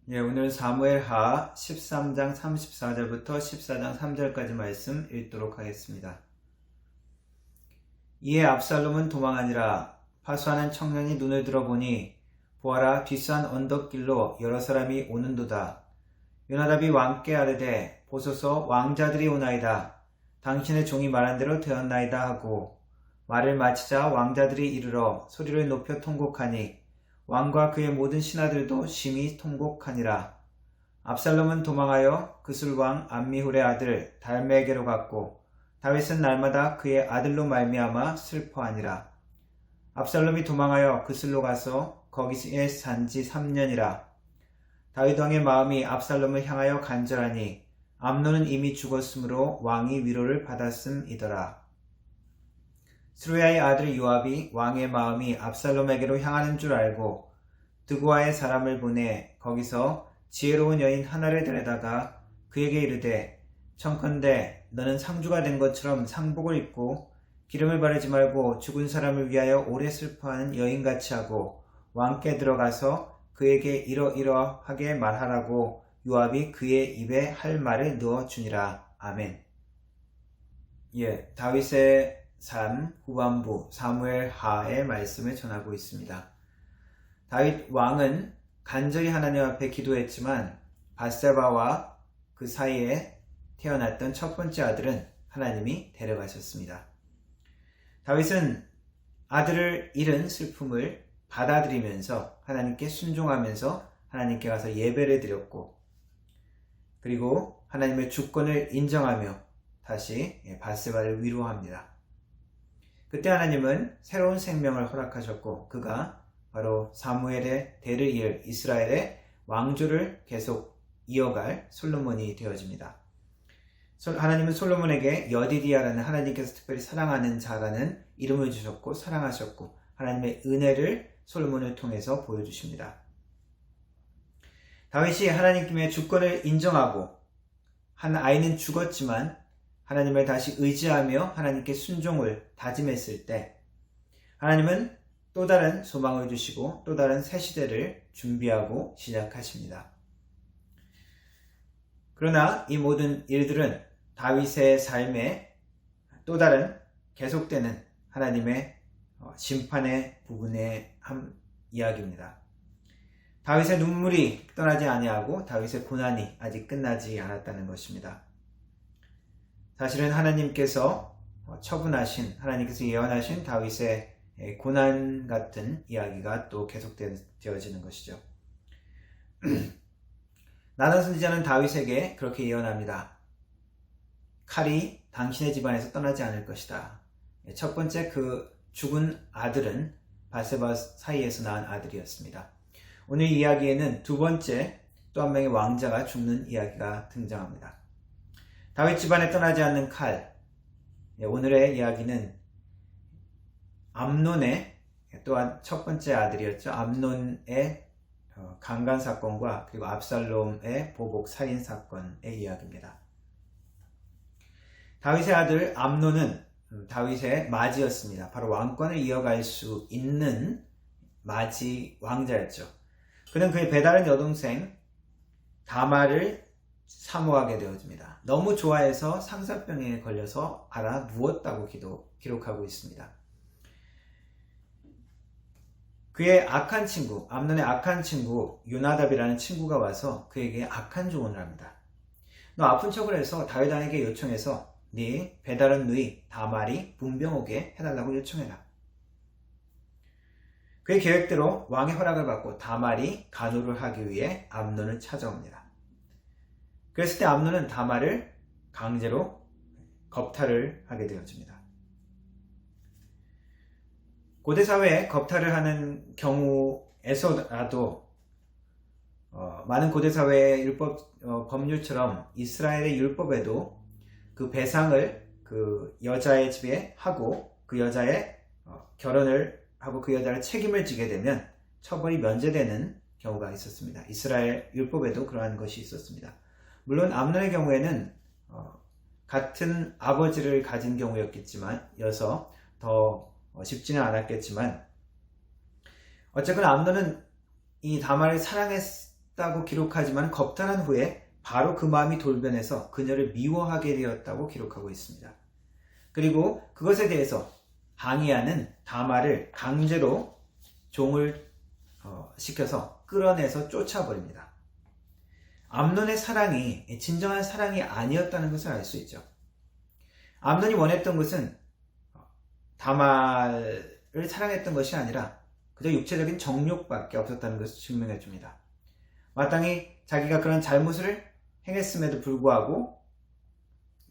오늘 사무엘하 13장 34절부터 14장 3절까지 말씀 읽도록 하겠습니다. 이에 압살롬은 도망하니라. 파수하는 청년이 눈을 들어보니 보아라, 뒷산 언덕길로 여러 사람이 오는도다. 요나답이 왕께 아뢰되 보소서, 왕자들이 오나이다. 당신의 종이 말한 대로 되었나이다 하고 말을 마치자 왕자들이 이르러 소리를 높여 통곡하니 왕과 그의 모든 신하들도 심히 통곡하니라. 압살롬은 도망하여 그술왕 암미훌의 아들 달메에게로 갔고 다윗은 날마다 그의 아들로 말미암아 슬퍼하니라. 압살롬이 도망하여 그술로 가서 거기에 산지 3년이라. 다윗 왕의 마음이 압살롬을 향하여 간절하니 암논은 이미 죽었으므로 왕이 위로를 받았음이더라. 스루야의 아들 요압이 왕의 마음이 압살롬에게로 향하는 줄 알고 드고아의 사람을 보내 거기서 지혜로운 여인 하나를 데려다가 그에게 이르되, 청컨대 너는 상주가 된 것처럼 상복을 입고 기름을 바르지 말고 죽은 사람을 위하여 오래 슬퍼하는 여인같이 하고 왕께 들어가서 그에게 이러이러하게 말하라고 요압이 그의 입에 할 말을 넣어주니라. 아멘. 다윗의 삶 후반부 사무엘하의 말씀을 전하고 있습니다. 다윗 왕은 간절히 하나님 앞에 기도했지만 밧세바와 그 사이에 태어났던 첫 번째 아들은 하나님이 데려가셨습니다. 다윗은 아들을 잃은 슬픔을 받아들이면서 하나님께 순종하면서 하나님께 가서 예배를 드렸고, 그리고 하나님의 주권을 인정하며 다시 밧세바를 위로합니다. 그때 하나님은 새로운 생명을 허락하셨고 그가 바로 사무엘의 대를 이을 이스라엘의 왕조를 계속 이어갈 솔로몬이 되어집니다. 하나님은 솔로몬에게 여디디아라는 하나님께서 특별히 사랑하는 자라는 이름을 주셨고 사랑하셨고 하나님의 은혜를 솔로몬을 통해서 보여주십니다. 다윗이 하나님의 주권을 인정하고 한 아이는 죽었지만 하나님을 다시 의지하며 하나님께 순종을 다짐했을 때 하나님은 또 다른 소망을 주시고 또 다른 새 시대를 준비하고 시작하십니다. 그러나 이 모든 일들은 다윗의 삶에 또 다른 계속되는 하나님의 심판의 부분의 한 이야기입니다. 다윗의 눈물이 떠나지 아니하고 다윗의 고난이 아직 끝나지 않았다는 것입니다. 사실은 하나님께서 처분하신, 하나님께서 예언하신 다윗의 고난 같은 이야기가 또 계속되어지는 것이죠. 나단 선지자는 다윗에게 그렇게 예언합니다. 칼이 당신의 집안에서 떠나지 않을 것이다. 첫 번째 그 죽은 아들은 밧세바 사이에서 낳은 아들이었습니다. 오늘 이 이야기에는 두 번째 또 한 명의 왕자가 죽는 이야기가 등장합니다. 다윗 집안에 떠나지 않는 칼. 오늘의 이야기는 암논의 또한 첫 번째 아들이었죠. 암논의 강간 사건과 그리고 압살롬의 보복 살인 사건의 이야기입니다. 다윗의 아들 암논은 다윗의 맞이였습니다. 바로 왕권을 이어갈 수 있는 맞이 왕자였죠. 그는 그의 배다른 여동생 다말을 사모하게 되어집니다. 너무 좋아해서 상사병에 걸려서 알아 누웠다고 기록하고 있습니다. 그의 악한 친구, 암논의 악한 친구 요나답이라는 친구가 와서 그에게 악한 조언을 합니다. 너 아픈 척을 해서 다윗 왕에게 요청해서 네 배다른 누이 다말이 분병 오게 해달라고 요청해라. 그의 계획대로 왕의 허락을 받고 다말이 간호를 하기 위해 암논을 찾아옵니다. 그랬을 때 암논은 다말을 강제로 겁탈을 하게 되어집니다. 고대사회에 겁탈을 하는 경우에서라도 많은 고대사회의 율법 법률처럼 이스라엘의 율법에도 그 배상을 그 여자의 집에 하고 그 여자의 결혼을 하고 그 여자를 책임을 지게 되면 처벌이 면제되는 경우가 있었습니다. 이스라엘 율법에도 그러한 것이 있었습니다. 물론 암논의 경우에는 같은 아버지를 가진 경우였겠지만 여서 더 쉽지는 않았겠지만 어쨌거나 암논은 이 다말을 했다고 기록하지만 겁탈한 후에 바로 그 마음이 돌변해서 그녀를 미워하게 되었다고 기록하고 있습니다. 그리고 그것에 대해서 항의하는 다말을 강제로 종을 시켜서 끌어내서 쫓아버립니다. 암논의 사랑이 진정한 사랑이 아니었다는 것을 알 수 있죠. 암논이 원했던 것은 다말을 사랑했던 것이 아니라 그저 육체적인 정욕밖에 없었다는 것을 증명해 줍니다. 마땅히 자기가 그런 잘못을 행했음에도 불구하고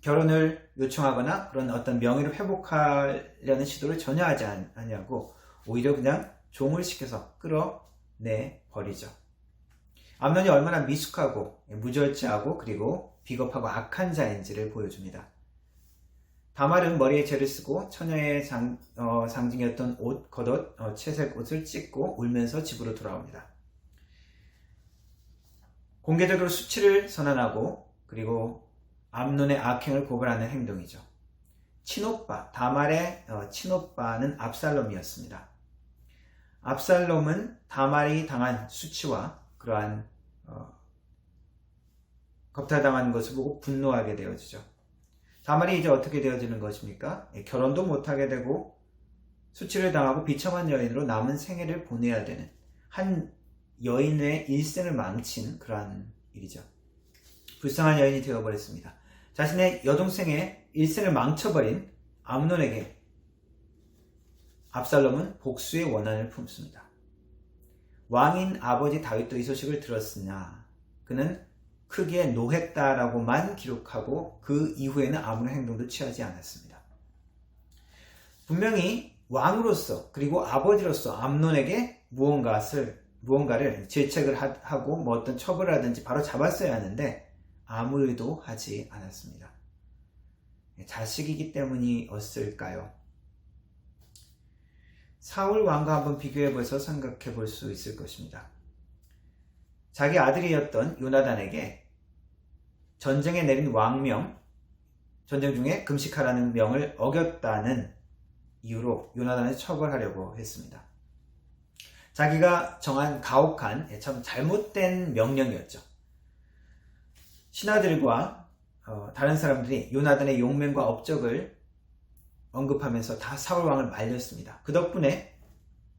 결혼을 요청하거나 그런 어떤 명예를 회복하려는 시도를 전혀 하지 아니하고 오히려 그냥 종을 시켜서 끌어내 버리죠. 암논이 얼마나 미숙하고 무절제하고 그리고 비겁하고 악한 자인지를 보여줍니다. 다말은 머리에 죄를 쓰고 처녀의 상징이었던 옷, 겉옷, 채색 옷을 찢고 울면서 집으로 돌아옵니다. 공개적으로 수치를 선언하고 그리고 암논의 악행을 고발하는 행동이죠. 친오빠, 다말의 친오빠는 압살롬이었습니다. 압살롬은 다말이 당한 수치와 그러한 겁탈당한 것을 보고 분노하게 되어지죠. 다말이 이제 어떻게 되어지는 것입니까? 결혼도 못하게 되고 수치를 당하고 비참한 여인으로 남은 생애를 보내야 되는 한 여인의 일생을 망친 그러한 일이죠. 불쌍한 여인이 되어버렸습니다. 자신의 여동생의 일생을 망쳐버린 암논에게 압살롬은 복수의 원한을 품습니다. 왕인 아버지 다윗도 이 소식을 들었으나 그는 크게 노했다라고만 기록하고 그 이후에는 아무런 행동도 취하지 않았습니다. 분명히 왕으로서 그리고 아버지로서 암논에게 무언가를 질책을 하고 뭐 어떤 처벌을 하든지 바로 잡았어야 하는데 아무 일도 하지 않았습니다. 자식이기 때문이었을까요? 사울 왕과 한번 비교해보면서 생각해 볼 수 있을 것입니다. 자기 아들이었던 요나단에게 전쟁에 내린 왕명, 전쟁 중에 금식하라는 명을 어겼다는 이유로 요나단을 처벌하려고 했습니다. 자기가 정한 가혹한 참 잘못된 명령이었죠. 신하들과 다른 사람들이 요나단의 용맹과 업적을 언급하면서 다 사울 왕을 말렸습니다. 그 덕분에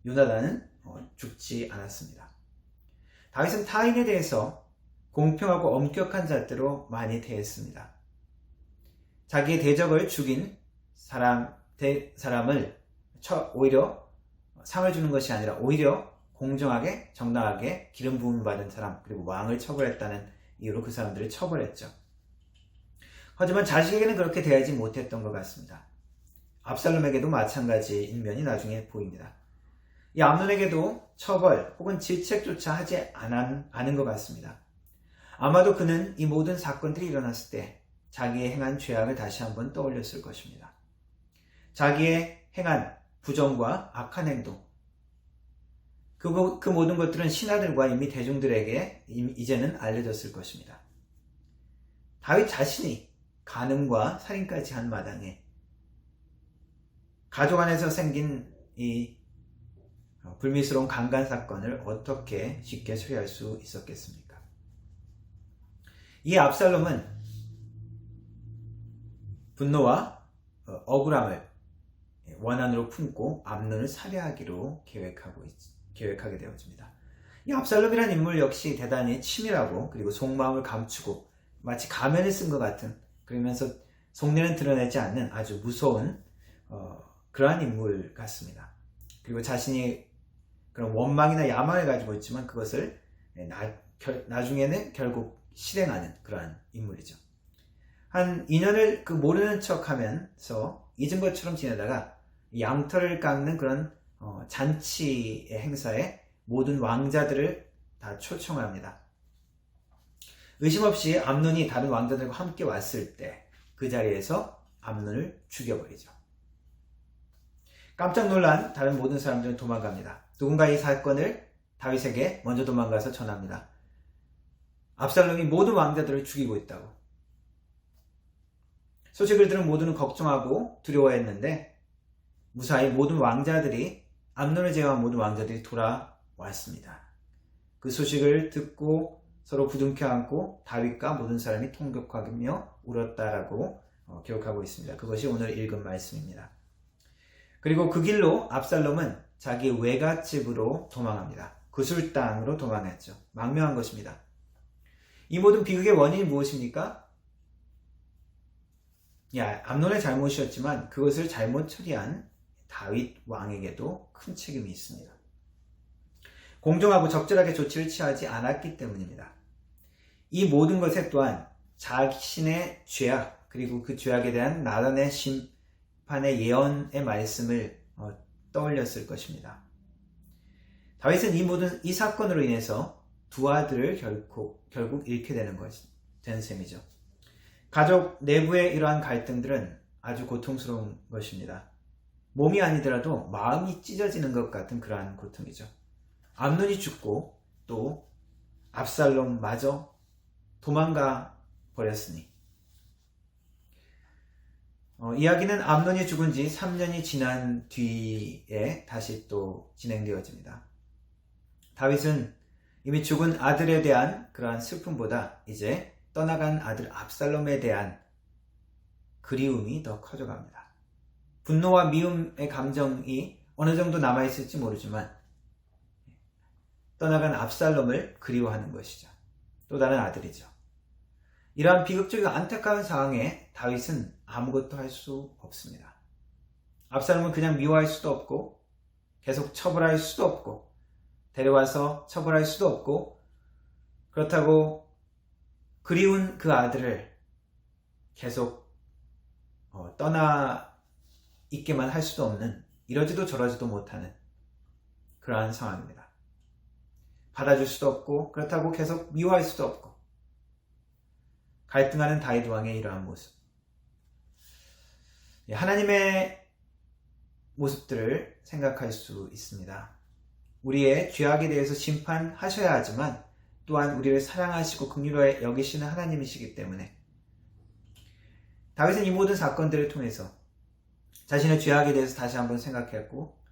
요나단은 죽지 않았습니다. 다윗은 타인에 대해서 공평하고 엄격한 잣대로 많이 대했습니다. 자기의 대적을 죽인 사람을 오히려 상을 주는 것이 아니라 오히려 공정하게 정당하게 기름 부음 받은 사람 그리고 왕을 처벌했다는 이유로 그 사람들을 처벌했죠. 하지만 자식에게는 그렇게 대하지 못했던 것 같습니다. 압살롬에게도 마찬가지인 면이 나중에 보입니다. 이 암논에게도 처벌 혹은 질책조차 하지 않은 것 같습니다. 아마도 그는 이 모든 사건들이 일어났을 때 자기의 행한 죄악을 다시 한번 떠올렸을 것입니다. 자기의 행한 부정과 악한 행동, 그 모든 것들은 신하들과 이미 대중들에게 이제는 알려졌을 것입니다. 다윗 자신이 간음과 살인까지 한 마당에 가족 안에서 생긴 이 불미스러운 강간 사건을 어떻게 쉽게 처리할 수 있었겠습니까? 이 압살롬은 분노와 억울함을 원한으로 품고 암논을 살해하기로 계획하게 되어집니다. 이 압살롬이라는 인물 역시 대단히 치밀하고 그리고 속마음을 감추고 마치 가면을 쓴 것 같은, 그러면서 속내는 드러내지 않는 아주 무서운 그러한 인물 같습니다. 그리고 자신이 그런 원망이나 야망을 가지고 있지만 그것을 나중에는 결국 실행하는 그러한 인물이죠. 한 2년을 모르는 척 하면서 잊은 것처럼 지내다가 양털을 깎는 그런 잔치의 행사에 모든 왕자들을 다 초청합니다. 의심 없이 암논이 다른 왕자들과 함께 왔을 때 그 자리에서 암논을 죽여버리죠. 깜짝 놀란 다른 모든 사람들은 도망갑니다. 누군가 이 사건을 다윗에게 먼저 도망가서 전합니다. 압살롬이 모든 왕자들을 죽이고 있다고. 소식을 들은 모두는 걱정하고 두려워했는데 무사히 모든 왕자들이, 암논을 제외한 모든 왕자들이 돌아왔습니다. 그 소식을 듣고 서로 부둥켜 안고 다윗과 모든 사람이 통곡하며 울었다라고 기록하고 있습니다. 그것이 오늘 읽은 말씀입니다. 그리고 그 길로 압살롬은 자기 외갓집으로 도망합니다. 구술 땅으로 도망했죠. 망명한 것입니다. 이 모든 비극의 원인이 무엇입니까? 암논의 잘못이었지만 그것을 잘못 처리한 다윗 왕에게도 큰 책임이 있습니다. 공정하고 적절하게 조치를 취하지 않았기 때문입니다. 이 모든 것에 또한 자신의 죄악, 그리고 그 죄악에 대한 나단의 심판의 예언의 말씀을 떠올렸을 것입니다. 다윗은 이 사건으로 인해서 두 아들을 결국 잃게 되는 셈이죠. 가족 내부의 이러한 갈등들은 아주 고통스러운 것입니다. 몸이 아니더라도 마음이 찢어지는 것 같은 그러한 고통이죠. 암논이 죽고 또 압살롬마저 도망가 버렸으니 이야기는 암논이 죽은 지 3년이 지난 뒤에 다시 또 진행되어집니다. 다윗은 이미 죽은 아들에 대한 그러한 슬픔보다 이제 떠나간 아들 압살롬에 대한 그리움이 더 커져갑니다. 분노와 미움의 감정이 어느 정도 남아있을지 모르지만 떠나간 압살롬을 그리워하는 것이죠. 또 다른 아들이죠. 이러한 비극적이고 안타까운 상황에 다윗은 아무것도 할 수 없습니다. 압살롬은 그냥 미워할 수도 없고 계속 처벌할 수도 없고 데려와서 처벌할 수도 없고 그렇다고 그리운 그 아들을 계속 떠나 있게만 할 수도 없는, 이러지도 저러지도 못하는 그러한 상황입니다. 받아줄 수도 없고 그렇다고 계속 미워할 수도 없고 갈등하는 다윗 왕의 이러한 모습, 하나님의 모습들을 생각할 수 있습니다. 우리의 죄악에 대해서 심판하셔야 하지만 또한 우리를 사랑하시고 긍휼히 여기시는 하나님이시기 때문에 다윗은 이 모든 사건들을 통해서 자신의 죄악에 대해서 다시 한번 생각했고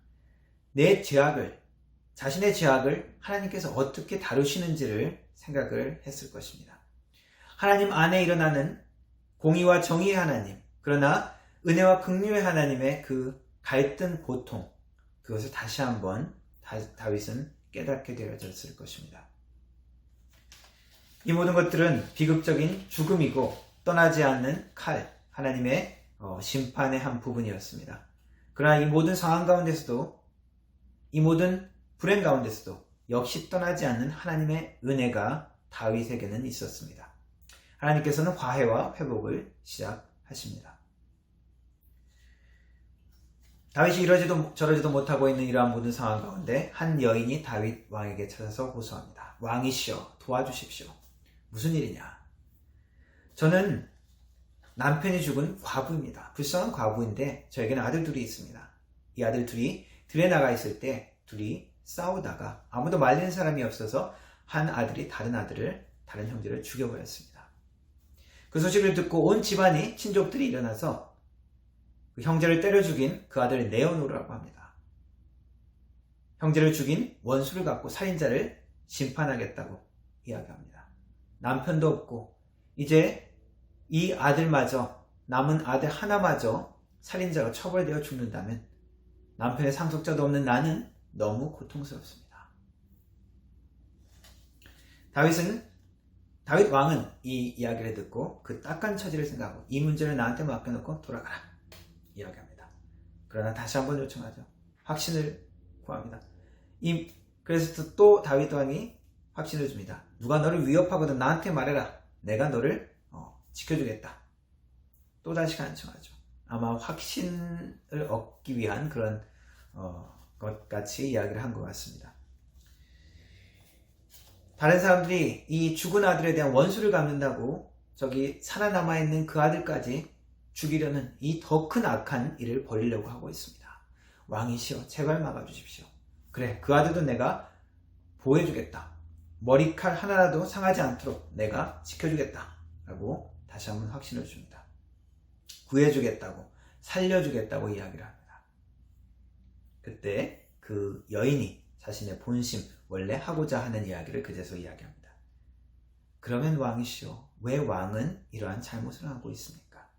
자신의 죄악을 하나님께서 어떻게 다루시는지를 생각을 했을 것입니다. 하나님 안에 일어나는 공의와 정의의 하나님, 그러나 은혜와 긍휼의 하나님의 그 갈등, 고통, 그것을 다시 한번 다윗은 깨닫게 되어졌을 것입니다. 이 모든 것들은 비극적인 죽음이고 떠나지 않는 칼, 하나님의 심판의 한 부분이었습니다. 그러나 이 모든 상황 가운데서도, 이 모든 불행 가운데서도 역시 떠나지 않는 하나님의 은혜가 다윗에게는 있었습니다. 하나님께서는 화해와 회복을 시작하십니다. 다윗이 이러지도 저러지도 못하고 있는 이러한 모든 상황 가운데 한 여인이 다윗 왕에게 찾아서 호소합니다. 왕이시여, 도와주십시오. 무슨 일이냐? 저는 남편이 죽은 과부입니다. 불쌍한 과부인데 저에게는 아들 둘이 있습니다. 이 아들 둘이 들에 나가 있을 때 둘이 싸우다가 아무도 말리는 사람이 없어서 한 아들이 다른 형제를 죽여버렸습니다. 그 소식을 듣고 온 집안이, 친족들이 일어나서 그 형제를 때려 죽인 그 아들을 내어놓으라고 합니다. 형제를 죽인 원수를 갖고 살인자를 심판하겠다고 이야기합니다. 남편도 없고 이제 이 아들마저, 남은 아들 하나마저 살인자로 처벌되어 죽는다면 남편의 상속자도 없는 나는 너무 고통스럽습니다. 다윗 왕은 이 이야기를 듣고 그 딱한 처지를 생각하고 이 문제를 나한테 맡겨놓고 돌아가라 이야기합니다. 그러나 다시 한번 요청하죠. 확신을 구합니다. 그래서 또 다윗 왕이 확신을 줍니다. 누가 너를 위협하거든 나한테 말해라. 내가 너를 지켜주겠다. 또 다시 간청하죠. 아마 확신을 얻기 위한 그런 것 같이 이야기를 한 것 같습니다. 다른 사람들이 이 죽은 아들에 대한 원수를 갚는다고 저기 살아남아있는 그 아들까지 죽이려는 이 더 큰 악한 일을 벌이려고 하고 있습니다. 왕이시여, 제발 막아주십시오. 그래, 그 아들도 내가 보호해주겠다. 머리칼 하나라도 상하지 않도록 내가 지켜주겠다. 라고 다시 한번 확신을 줍니다. 구해주겠다고, 살려주겠다고 이야기를 합니다. 그때 그 여인이 자신의 본심, 원래 하고자 하는 이야기를 그제서 이야기합니다. 그러면 왕이시오, 왜 왕은 이러한 잘못을 하고 있습니까?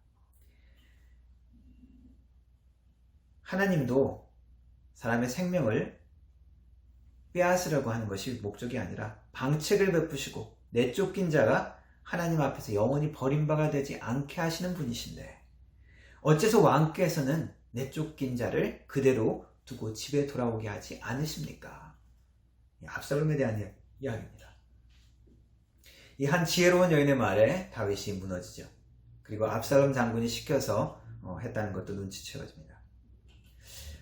하나님도 사람의 생명을 빼앗으려고 하는 것이 목적이 아니라 방책을 베푸시고 내쫓긴 자가 하나님 앞에서 영원히 버림받아 되지 않게 하시는 분이신데, 어째서 왕께서는 내쫓긴 자를 그대로 두고 집에 돌아오게 하지 않으십니까? 압살롬에 대한 이야기입니다. 이 한 지혜로운 여인의 말에 다윗이 무너지죠. 그리고 압살롬 장군이 시켜서 했다는 것도 눈치채어집니다.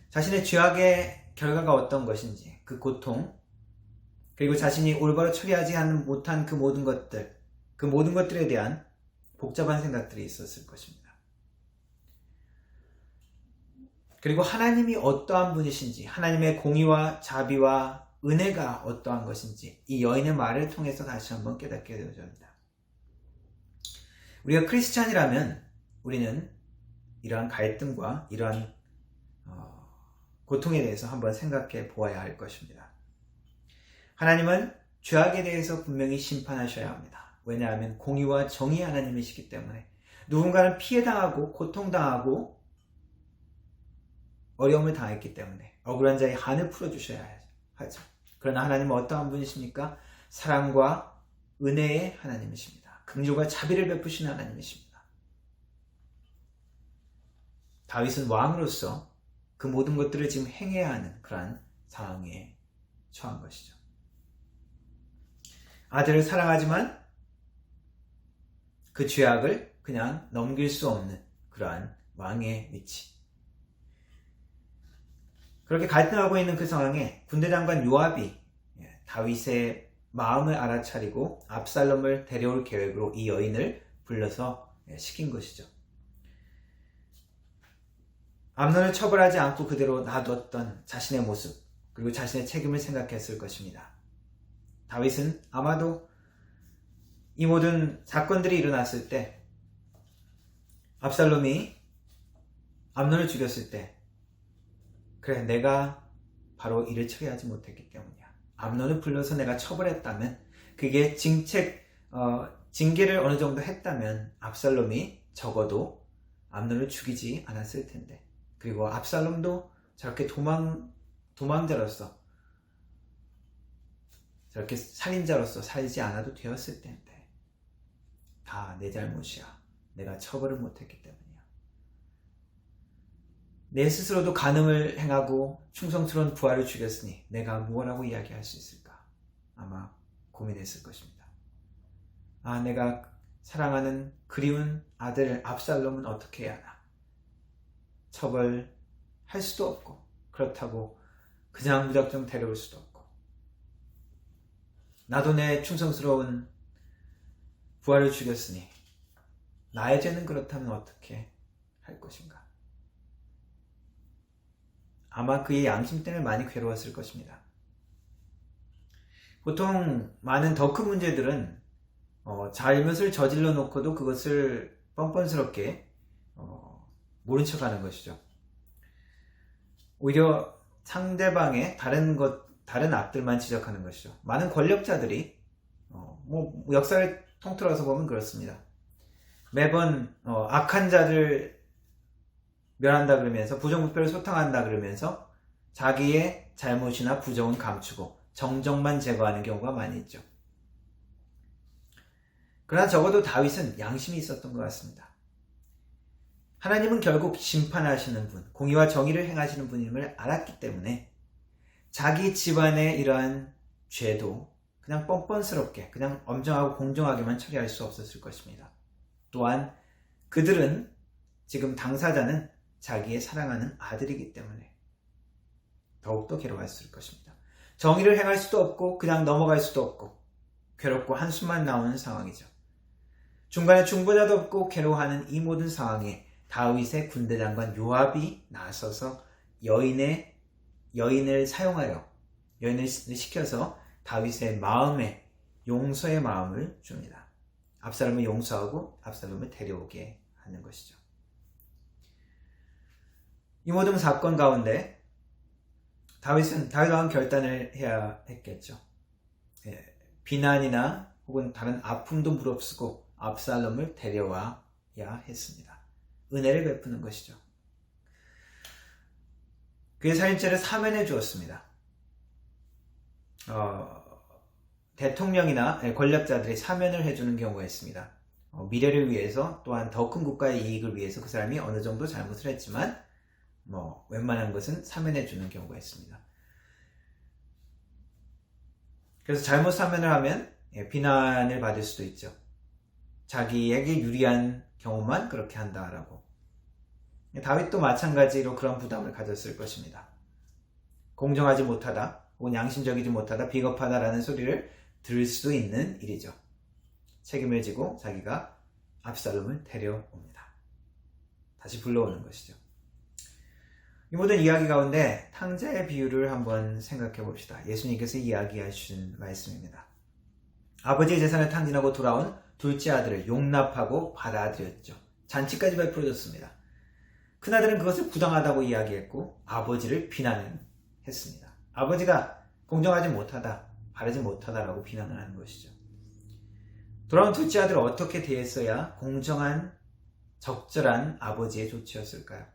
자신의 죄악의 결과가 어떤 것인지, 그 고통, 그리고 자신이 올바로 처리하지 못한 그 모든 것들에 대한 복잡한 생각들이 있었을 것입니다. 그리고 하나님이 어떠한 분이신지, 하나님의 공의와 자비와 은혜가 어떠한 것인지 이 여인의 말을 통해서 다시 한번 깨닫게 되어집니다. 우리가 크리스찬이라면 우리는 이러한 갈등과 이러한 고통에 대해서 한번 생각해 보아야 할 것입니다. 하나님은 죄악에 대해서 분명히 심판하셔야 합니다. 왜냐하면 공의와 정의 하나님이시기 때문에 누군가는 피해당하고 고통당하고 어려움을 당했기 때문에 억울한 자의 한을 풀어주셔야 하죠. 그러나 하나님은 어떠한 분이십니까? 사랑과 은혜의 하나님이십니다. 긍휼과 자비를 베푸시는 하나님이십니다. 다윗은 왕으로서 그 모든 것들을 지금 행해야 하는 그러한 상황에 처한 것이죠. 아들을 사랑하지만 그 죄악을 그냥 넘길 수 없는 그러한 왕의 위치. 그렇게 갈등하고 있는 그 상황에 군대장관 요압이 다윗의 마음을 알아차리고 압살롬을 데려올 계획으로 이 여인을 불러서 시킨 것이죠. 암논을 처벌하지 않고 그대로 놔뒀던 자신의 모습, 그리고 자신의 책임을 생각했을 것입니다. 다윗은 아마도 이 모든 사건들이 일어났을 때, 압살롬이 암논을 죽였을 때, 그래, 내가 바로 이를 처리하지 못했기 때문이야. 암논을 불러서 내가 처벌했다면, 그게 징계를 어느 정도 했다면 압살롬이 적어도 암논을 죽이지 않았을 텐데, 그리고 압살롬도 저렇게 도망자로서, 저렇게 살인자로서 살지 않아도 되었을 텐데, 다 내 잘못이야. 내가 처벌을 못했기 때문이야. 내 스스로도 간음을 행하고 충성스러운 부하를 죽였으니 내가 무엇라고 이야기할 수 있을까? 아마 고민했을 것입니다. 내가 사랑하는 그리운 아들 압살롬은 어떻게 해야 하나? 처벌할 수도 없고, 그렇다고 그냥 무작정 데려올 수도 없고, 나도 내 충성스러운 부하를 죽였으니 나의 죄는 그렇다면 어떻게 할 것인가? 아마 그의 양심 때문에 많이 괴로웠을 것입니다. 보통 많은 더 큰 문제들은 잘못을 저질러 놓고도 그것을 뻔뻔스럽게 모른 척하는 것이죠. 오히려 상대방의 다른 악들만 지적하는 것이죠. 많은 권력자들이 역사를 통틀어서 보면 그렇습니다. 매번 악한 자를 멸한다 그러면서, 부정부패를 소탕한다 그러면서 자기의 잘못이나 부정은 감추고 정정만 제거하는 경우가 많이 있죠. 그러나 적어도 다윗은 양심이 있었던 것 같습니다. 하나님은 결국 심판하시는 분, 공의와 정의를 행하시는 분임을 알았기 때문에 자기 집안의 이러한 죄도 그냥 뻔뻔스럽게, 그냥 엄정하고 공정하게만 처리할 수 없었을 것입니다. 또한 그들은, 지금 당사자는 자기의 사랑하는 아들이기 때문에 더욱더 괴로웠을 것입니다. 정의를 행할 수도 없고 그냥 넘어갈 수도 없고 괴롭고 한숨만 나오는 상황이죠. 중간에 중보자도 없고 괴로워하는 이 모든 상황에 다윗의 군대장관 요압이 나서서 여인을 시켜서 다윗의 마음에 용서의 마음을 줍니다. 압살롬을 용서하고 압살롬을 데려오게 하는 것이죠. 이 모든 사건 가운데 다윗 왕은 결단을 해야 했겠죠. 비난이나 혹은 다른 아픔도 무릅쓰고 압살롬을 데려와야 했습니다. 은혜를 베푸는 것이죠. 그의 살인죄를 사면해 주었습니다. 대통령이나 권력자들이 사면을 해주는 경우가 있습니다. 미래를 위해서 또한 더 큰 국가의 이익을 위해서 그 사람이 어느 정도 잘못을 했지만 웬만한 것은 사면해 주는 경우가 있습니다. 그래서 잘못 사면을 하면 비난을 받을 수도 있죠. 자기에게 유리한 경우만 그렇게 한다라고. 다윗도 마찬가지로 그런 부담을 가졌을 것입니다. 공정하지 못하다 혹은 양심적이지 못하다, 비겁하다라는 소리를 들을 수도 있는 일이죠. 책임을 지고 자기가 압살롬을 데려옵니다. 다시 불러오는 것이죠. 이 모든 이야기 가운데 탕자의 비유를 한번 생각해 봅시다. 예수님께서 이야기하신 말씀입니다. 아버지의 재산을 탕진하고 돌아온 둘째 아들을 용납하고 받아들였죠. 잔치까지 베풀어줬습니다. 큰아들은 그것을 부당하다고 이야기했고 아버지를 비난했습니다. 아버지가 공정하지 못하다, 바르지 못하다라고 비난을 하는 것이죠. 돌아온 둘째 아들을 어떻게 대했어야 공정한, 적절한 아버지의 조치였을까요?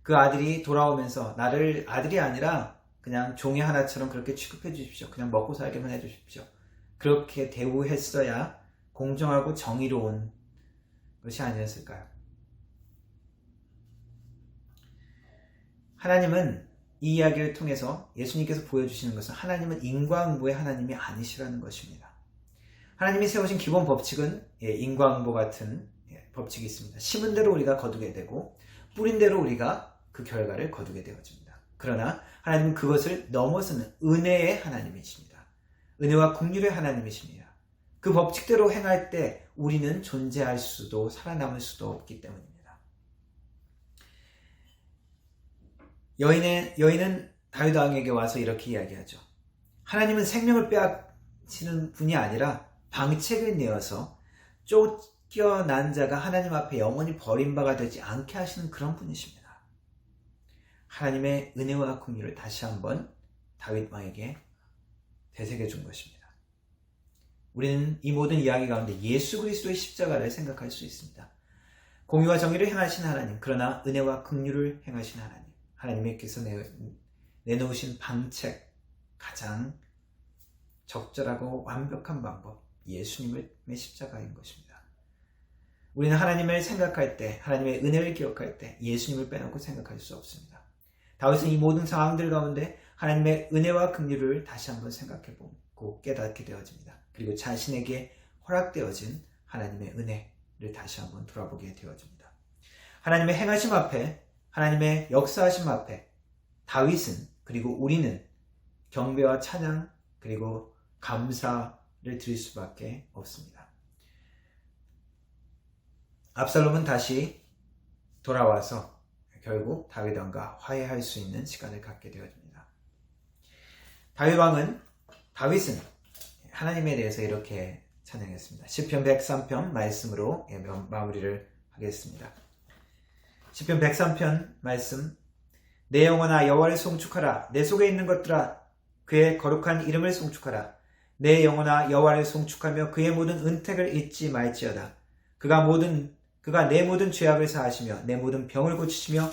그 아들이 돌아오면서 나를 아들이 아니라 그냥 종의 하나처럼 그렇게 취급해 주십시오. 그냥 먹고 살게만 해 주십시오. 그렇게 대우했어야 공정하고 정의로운 것이 아니었을까요? 하나님은 이 이야기를 통해서 예수님께서 보여주시는 것은 하나님은 인과응보의 하나님이 아니시라는 것입니다. 하나님이 세우신 기본 법칙은 인과응보 같은 법칙이 있습니다. 심은 대로 우리가 거두게 되고 뿌린 대로 우리가 그 결과를 거두게 되어집니다. 그러나 하나님은 그것을 넘어서는 은혜의 하나님이십니다. 은혜와 긍휼의 하나님이십니다. 그 법칙대로 행할 때 우리는 존재할 수도 살아남을 수도 없기 때문입니다. 여인은 다윗 왕에게 와서 이렇게 이야기하죠. 하나님은 생명을 빼앗기는 분이 아니라 방책을 내어서 쫓겨난 자가 하나님 앞에 영원히 버림바가 되지 않게 하시는 그런 분이십니다. 하나님의 은혜와 긍휼을 다시 한번 다윗 왕에게 되새겨 준 것입니다. 우리는 이 모든 이야기 가운데 예수 그리스도의 십자가를 생각할 수 있습니다. 공의와 정의를 행하신 하나님, 그러나 은혜와 긍휼을 행하신 하나님, 하나님께서 내놓으신 방책, 가장 적절하고 완벽한 방법, 예수님의 십자가인 것입니다. 우리는 하나님을 생각할 때, 하나님의 은혜를 기억할 때 예수님을 빼놓고 생각할 수 없습니다. 다윗은 이 모든 상황들 가운데 하나님의 은혜와 긍휼을 다시 한번 생각해보고 깨닫게 되어집니다. 그리고 자신에게 허락되어진 하나님의 은혜를 다시 한번 돌아보게 되어집니다. 하나님의 행하심 앞에, 하나님의 역사하심 앞에 다윗은, 그리고 우리는 경배와 찬양 그리고 감사를 드릴 수밖에 없습니다. 압살롬은 다시 돌아와서 결국 다윗 왕과 화해할 수 있는 시간을 갖게 되어집니다. 다윗은 하나님에 대해서 이렇게 찬양했습니다. 시편 103편 말씀으로 마무리를 하겠습니다. 시편 103편 말씀. 내 영혼아 여호와를 송축하라. 내 속에 있는 것들아 그의 거룩한 이름을 송축하라. 내 영혼아 여호와를 송축하며 그의 모든 은택을 잊지 말지어다. 그가 내 모든 죄악을 사하시며 내 모든 병을 고치시며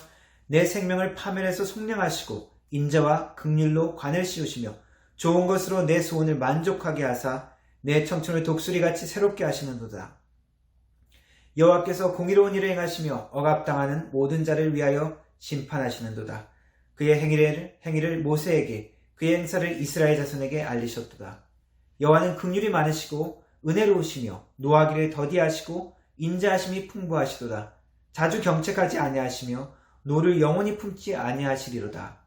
내 생명을 파멸해서 속량하시고 인자와 긍휼로 관을 씌우시며 좋은 것으로 내 소원을 만족하게 하사 내 청춘을 독수리같이 새롭게 하시는도다. 여호와께서 공의로운 일을 행하시며 억압당하는 모든 자를 위하여 심판하시는도다. 그의 행위를 모세에게, 그의 행사를 이스라엘 자손에게 알리셨도다. 여호와는 긍휼이 많으시고 은혜로우시며 노하기를 더디하시고 인자하심이 풍부하시도다. 자주 경책하지 아니하시며 노를 영원히 품지 아니하시리로다.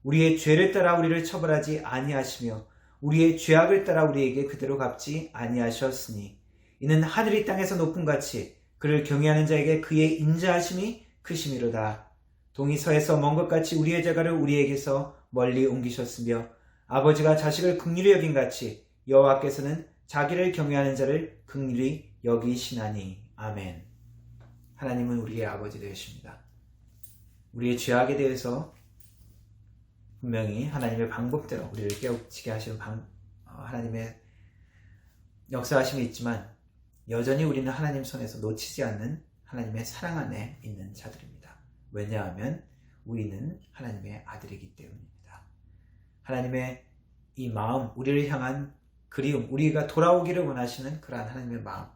우리의 죄를 따라 우리를 처벌하지 아니하시며 우리의 죄악을 따라 우리에게 그대로 갚지 아니하셨으니 이는 하늘이 땅에서 높음같이 그를 경외하는 자에게 그의 인자하심이 크심이로다. 동이 서에서 먼 것 같이 우리의 죄가를 우리에게서 멀리 옮기셨으며 아버지가 자식을 긍휼히 여긴같이 여호와께서는 자기를 경외하는 자를 긍휼히 여기시나니. 아멘. 하나님은 우리의 아버지 되십니다. 우리의 죄악에 대해서 분명히 하나님의 방법대로 우리를 깨우치게 하시는 하나님의 역사하심이 있지만 여전히 우리는 하나님 손에서 놓치지 않는 하나님의 사랑 안에 있는 자들입니다. 왜냐하면 우리는 하나님의 아들이기 때문입니다. 하나님의 이 마음, 우리를 향한 그리움, 우리가 돌아오기를 원하시는 그러한 하나님의 마음,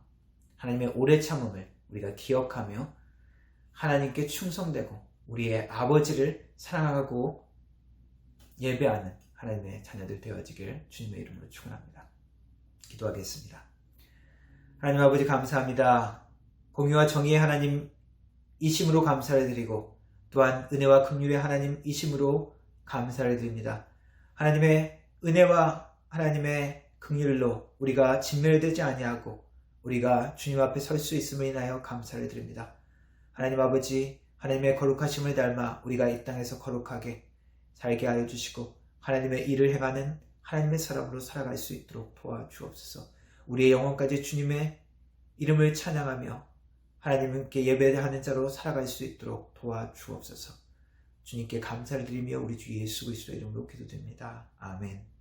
하나님의 오래 참음을 우리가 기억하며 하나님께 충성되고 우리의 아버지를 사랑하고 예배하는 하나님의 자녀들 되어지길 주님의 이름으로 축원합니다. 기도하겠습니다. 하나님 아버지 감사합니다. 공의와 정의의 하나님이심으로 감사를 드리고 또한 은혜와 긍휼의 하나님이심으로 감사를 드립니다. 하나님의 은혜와 하나님의 긍휼로 우리가 진멸되지 아니하고 우리가 주님 앞에 설 수 있음을 인하여 감사를 드립니다. 하나님 아버지, 하나님의 거룩하심을 닮아 우리가 이 땅에서 거룩하게 살게 하여 주시고 하나님의 일을 행하는 하나님의 사람으로 살아갈 수 있도록 도와주옵소서. 우리의 영혼까지 주님의 이름을 찬양하며 하나님께 예배하는 자로 살아갈 수 있도록 도와주옵소서. 주님께 감사를 드리며 우리 주 예수 그리스도의 이름으로 기도드립니다. 아멘.